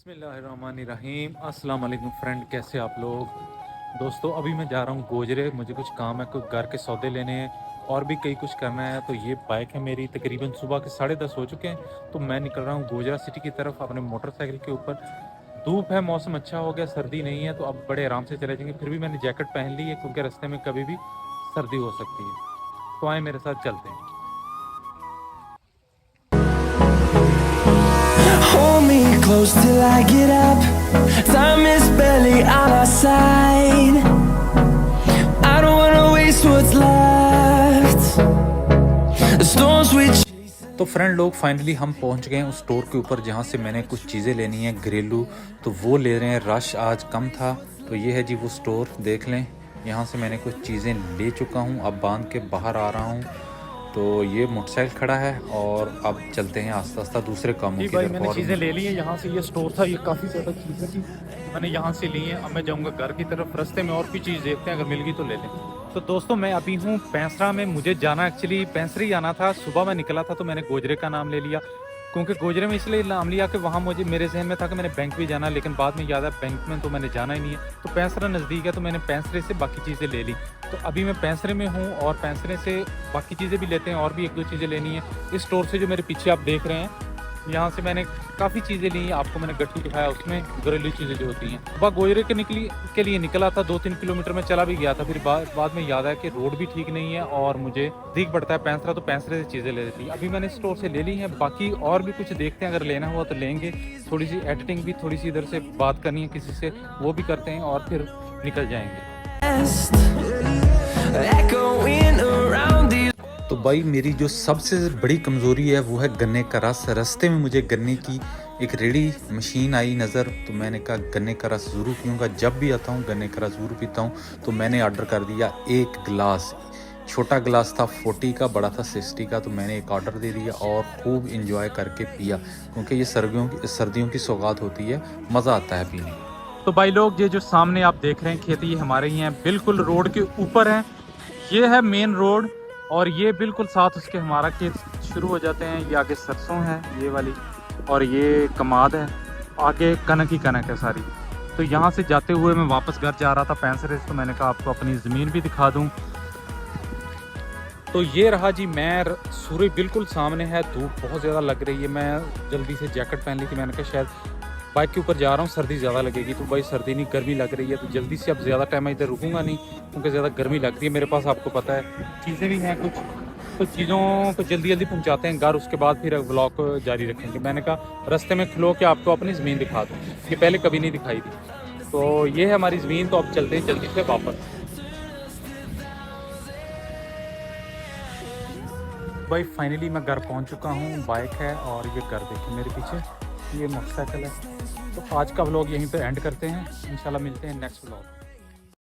बिस्मिल्लाहिर्रहमानिर्रहीम। अस्सलाम वालेकुम फ्रेंड, कैसे आप लोग। दोस्तों अभी मैं जा रहा हूँ गोजरे, मुझे कुछ काम है, कुछ घर के सौदे लेने हैं और भी कई कुछ करना है। तो ये बाइक है मेरी, तकरीबन सुबह के 10:30 हो चुके हैं। तो मैं निकल रहा हूँ गोजरा सिटी की तरफ अपने मोटरसाइकिल के ऊपर। धूप है, मौसम अच्छा हो गया, सर्दी नहीं है, तो अब बड़े आराम से चले जाएंगे। फिर भी मैंने जैकेट पहन ली है क्योंकि रास्ते में कभी भी सर्दी हो सकती है। तो आए मेरे साथ चलते हैं। Hold me close till I get up. Time is barely on our side. I don't wanna waste what's left. The storms we तो फ्रेंड लोग फाइनली हम पहुंच गए हैं उस स्टोर के ऊपर जहां से मैंने कुछ चीज़ें लेनी है घरेलू। तो वो ले रहे हैं, रश आज कम था। तो ये है जी वो स्टोर, देख लें। यहां से मैंने कुछ चीज़ें ले चुका हूं, अब बांध के बाहर आ रहा हूं। तो ये मोटरसाइकिल खड़ा है और अब चलते हैं आस्ता आस्ता दूसरे कामों की भाई तरफ। मैंने और चीज़ें ले ली हैं यहाँ से। ये स्टोर था, ये काफ़ी ज़्यादा चीज़ें थी, मैंने यहाँ से ली हैं। अब मैं जाऊँगा घर की तरफ, रास्ते में और भी चीज़ देखते हैं, अगर मिल गई तो ले लें। तो दोस्तों मैं अभी हूँ पैंसरा में। मुझे जाना एक्चुअली पैंसरी आना था, सुबह मैं निकला था तो मैंने गोजरे का नाम ले लिया क्योंकि गोजरे में इसलिए नाम लिया कि वहाँ मुझे मेरे जहन में था कि मैंने बैंक भी जाना, लेकिन बाद में याद है बैंक में तो मैंने जाना ही नहीं है। तो पैंसरा नज़दीक है तो मैंने पैंसरे से बाकी चीज़ें ले ली। तो अभी मैं पैंसरे में हूँ और पैंसरे से बाकी चीज़ें भी लेते हैं, और भी एक दो चीज़ें लेनी है। इस स्टोर से जो मेरे पीछे आप देख रहे हैं, यहाँ से मैंने काफ़ी चीज़ें ली हैं। आपको मैंने गट्टू दिखाया, उसमें घरेलू चीज़ें जो होती हैं। सुबह गोजरे के लिए निकला था, 2-3 किलोमीटर में चला भी गया था। फिर बाद में याद आया कि रोड भी ठीक नहीं है और मुझे नज़दीक पड़ता है पैंसरा, तो पैंसरे से चीज़ें ले लेती। अभी मैंने स्टोर से ले ली हैं, बाकी और भी कुछ देखते हैं, अगर लेना हुआ तो लेंगे। थोड़ी सी एडिटिंग भी, थोड़ी सी इधर से बात करनी है किसी से, वो भी करते हैं और फिर निकल जाएंगे। echoing around these. तो भाई मेरी जो सबसे बड़ी कमज़ोरी है वो है गन्ने का रस। रास्ते में मुझे गन्ने की एक रेडी मशीन आई नज़र, तो मैंने कहा गन्ने का रस ज़रूर पीऊँगा। जब भी आता हूँ गन्ने का रस ज़रूर पीता हूँ। तो मैंने ऑर्डर कर दिया 1 गिलास। छोटा गिलास था 40 का, बड़ा था 60 का। तो मैंने एक ऑर्डर दे दिया और खूब इंजॉय करके पिया, क्योंकि ये सर्दियों की सौगात होती है, मज़ा आता है पीने। तो भाई लोग, ये जो सामने आप देख रहे हैं खेत, ये हमारे ही हैं, बिल्कुल रोड के ऊपर है। ये है मेन रोड और ये बिल्कुल साथ उसके हमारा खेत शुरू हो जाते हैं। ये आगे सरसों है ये वाली, और ये कमाद है, आगे कनक ही कनक है सारी। तो यहाँ से जाते हुए मैं वापस घर जा रहा था पैंसरे से, तो मैंने कहा आपको अपनी ज़मीन भी दिखा दूँ। तो ये रहा जी, मैं सूरज बिल्कुल सामने है, धूप बहुत ज़्यादा लग रही है। मैं जल्दी से जैकेट पहन ली थी, मैंने कहा शायद बाइक के ऊपर जा रहा हूँ सर्दी ज़्यादा लगेगी। तो भाई सर्दी नहीं, गर्मी लग रही है। तो जल्दी से अब ज़्यादा टाइम मैं इधर रुकूंगा नहीं क्योंकि ज़्यादा गर्मी लग रही है। मेरे पास आपको पता है चीज़ें भी हैं कुछ, तो चीज़ों को जल्दी जल्दी पहुँचाते हैं घर, उसके बाद फिर व्लॉग को जारी रखेंगे। मैंने कहा रास्ते में खिलो के आपको अपनी ज़मीन दिखा दूँ, ये पहले कभी नहीं दिखाई थी। तो ये है हमारी ज़मीन। तो अब चलते हैं जल्दी से वापस। भाई फाइनली मैं घर पहुंच चुका हूं। बाइक है और ये घर देखिए मेरे पीछे, ये मोटरसाइकिल है। तो आज का व्लॉग यहीं पे एंड करते हैं, इंशाल्लाह मिलते हैं नेक्स्ट व्लॉग।